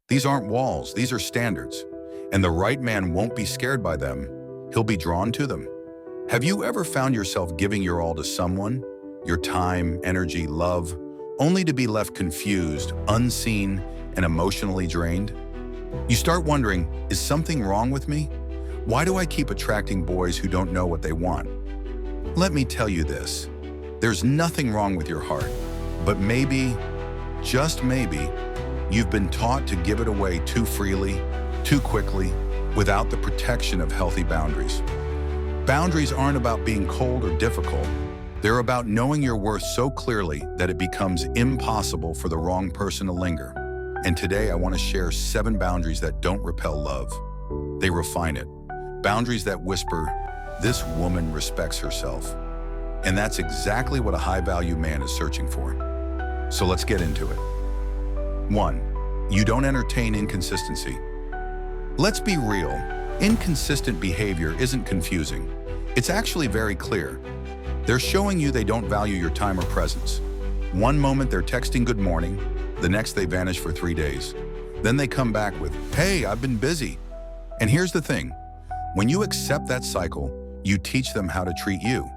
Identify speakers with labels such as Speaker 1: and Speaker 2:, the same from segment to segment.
Speaker 1: These aren't walls, these are standards. And the right man won't be scared by them, he'll be drawn to them. Have you ever found yourself giving your all to someone, your time, energy, love, only to be left confused, unseen, and emotionally drained? You start wondering, is something wrong with me? Why do I keep attracting boys who don't know what they want? Let me tell you this, there's nothing wrong with your heart, but maybe, just maybe, you've been taught to give it away too freely, too quickly, without the protection of healthy boundaries. Boundaries aren't about being cold or difficult. They're about knowing your worth so clearly that it becomes impossible for the wrong person to linger. And today I want to share 7 boundaries that don't repel love. They refine it. Boundaries that whisper, this woman respects herself. And that's exactly what a high-value man is searching for. So let's get into it. 1. You don't entertain inconsistency. Let's be real. Inconsistent behavior isn't confusing. It's actually very clear. They're showing you they don't value your time or presence. One moment they're texting good morning, the next they vanish for 3 days. Then they come back with, hey, I've been busy. And here's the thing, when you accept that cycle, you teach them how to treat you.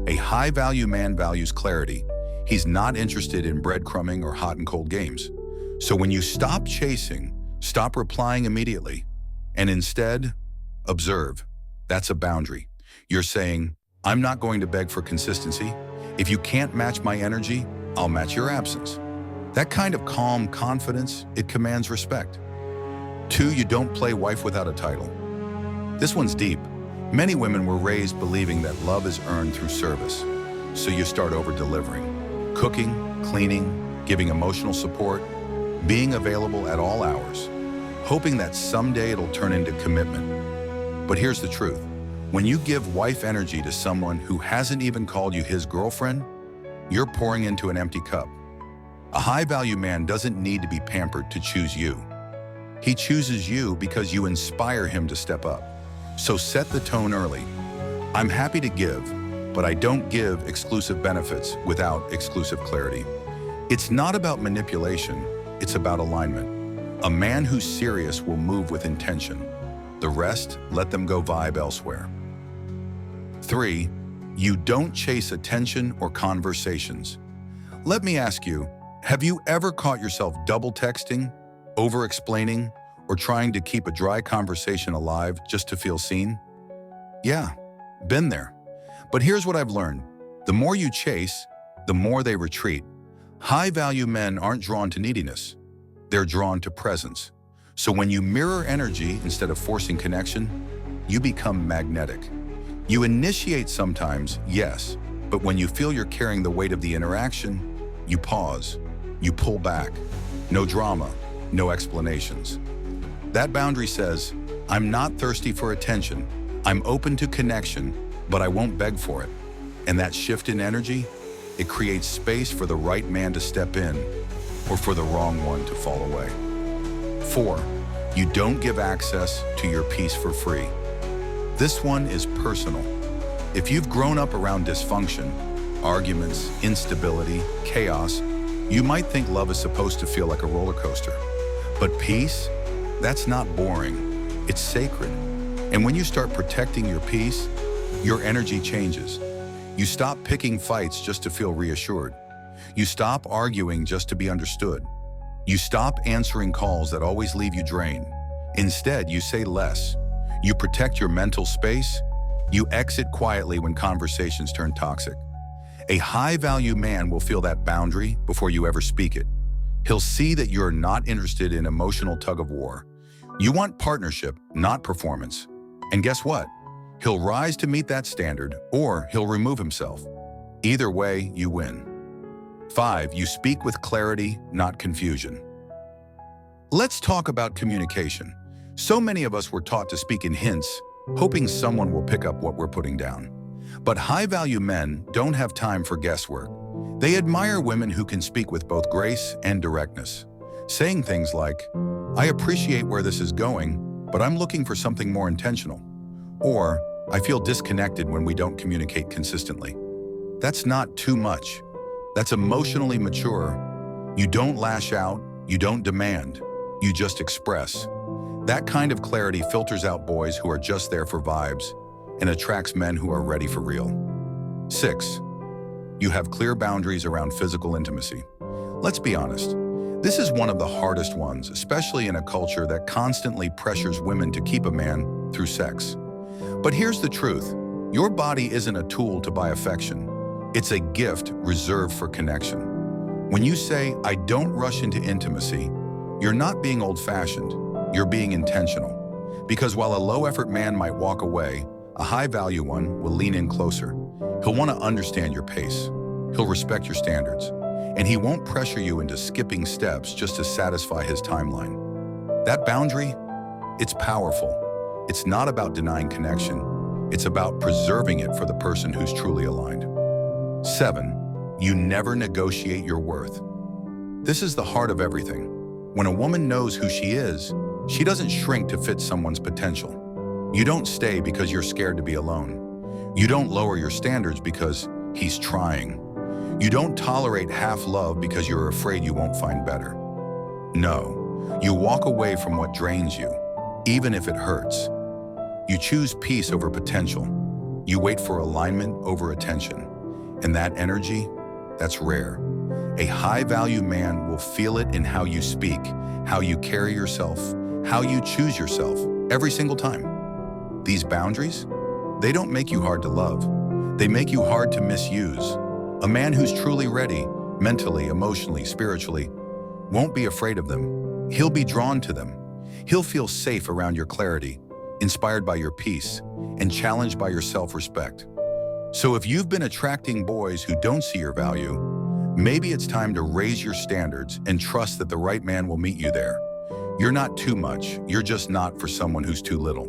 Speaker 1: A high-value man values clarity. He's not interested in breadcrumbing or hot and cold games. So when you stop chasing, stop replying immediately, and instead, observe, that's a boundary. You're saying, I'm not going to beg for consistency. If you can't match my energy, I'll match your absence. That kind of calm confidence, it commands respect. 2, you don't play wife without a title. This one's deep. Many women were raised believing that love is earned through service. So you start over-delivering. Cooking, cleaning, giving emotional support, being available at all hours, hoping that someday it'll turn into commitment. But here's the truth. When you give wife energy to someone who hasn't even called you his girlfriend, you're pouring into an empty cup. A high-value man doesn't need to be pampered to choose you. He chooses you because you inspire him to step up. So set the tone early. I'm happy to give, but I don't give exclusive benefits without exclusive clarity. It's not about manipulation, it's about alignment. A man who's serious will move with intention. The rest, let them go vibe elsewhere. 3, you don't chase attention or conversations. Let me ask you, have you ever caught yourself double texting, over-explaining, or trying to keep a dry conversation alive just to feel seen? Yeah, been there. But here's what I've learned. The more you chase, the more they retreat. High-value men aren't drawn to neediness. They're drawn to presence. So when you mirror energy instead of forcing connection, you become magnetic. You initiate sometimes, yes, but when you feel you're carrying the weight of the interaction, you pause, you pull back. No drama, no explanations. That boundary says, I'm not thirsty for attention. I'm open to connection, but I won't beg for it. And that shift in energy, it creates space for the right man to step in or for the wrong one to fall away. 4, you don't give access to your peace for free. This one is personal. If you've grown up around dysfunction, arguments, instability, chaos, you might think love is supposed to feel like a roller coaster. But peace, that's not boring, it's sacred. And when you start protecting your peace, your energy changes. You stop picking fights just to feel reassured. You stop arguing just to be understood. You stop answering calls that always leave you drained. Instead, you say less. You protect your mental space. You exit quietly when conversations turn toxic. A high-value man will feel that boundary before you ever speak it. He'll see that you're not interested in emotional tug-of-war. You want partnership, not performance. And guess what? He'll rise to meet that standard, or he'll remove himself. Either way, you win. 5, you speak with clarity, not confusion. Let's talk about communication. So many of us were taught to speak in hints, hoping someone will pick up what we're putting down. But high-value men don't have time for guesswork. They admire women who can speak with both grace and directness, saying things like, I appreciate where this is going, but I'm looking for something more intentional. Or, I feel disconnected when we don't communicate consistently. That's not too much. That's emotionally mature. You don't lash out, you don't demand. You just express. That kind of clarity filters out boys who are just there for vibes and attracts men who are ready for real. 6. You have clear boundaries around physical intimacy. Let's be honest. This is one of the hardest ones, especially in a culture that constantly pressures women to keep a man through sex. But here's the truth. Your body isn't a tool to buy affection. It's a gift reserved for connection. When you say, "I don't rush into intimacy," you're not being old-fashioned. You're being intentional. Because while a low-effort man might walk away, a high-value one will lean in closer. He'll want to understand your pace. He'll respect your standards. And he won't pressure you into skipping steps just to satisfy his timeline. That boundary, it's powerful. It's not about denying connection. It's about preserving it for the person who's truly aligned. 7. You never negotiate your worth. This is the heart of everything. When a woman knows who she is, she doesn't shrink to fit someone's potential. You don't stay because you're scared to be alone. You don't lower your standards because he's trying. You don't tolerate half-love because you're afraid you won't find better. No, you walk away from what drains you, even if it hurts. You choose peace over potential. You wait for alignment over attention. And that energy, that's rare. A high-value man will feel it in how you speak, how you carry yourself, how you choose yourself, every single time. These boundaries, they don't make you hard to love. They make you hard to misuse. A man who's truly ready, mentally, emotionally, spiritually, won't be afraid of them. He'll be drawn to them. He'll feel safe around your clarity, inspired by your peace, and challenged by your self-respect. So if you've been attracting boys who don't see your value, maybe it's time to raise your standards and trust that the right man will meet you there. You're not too much. You're just not for someone who's too little.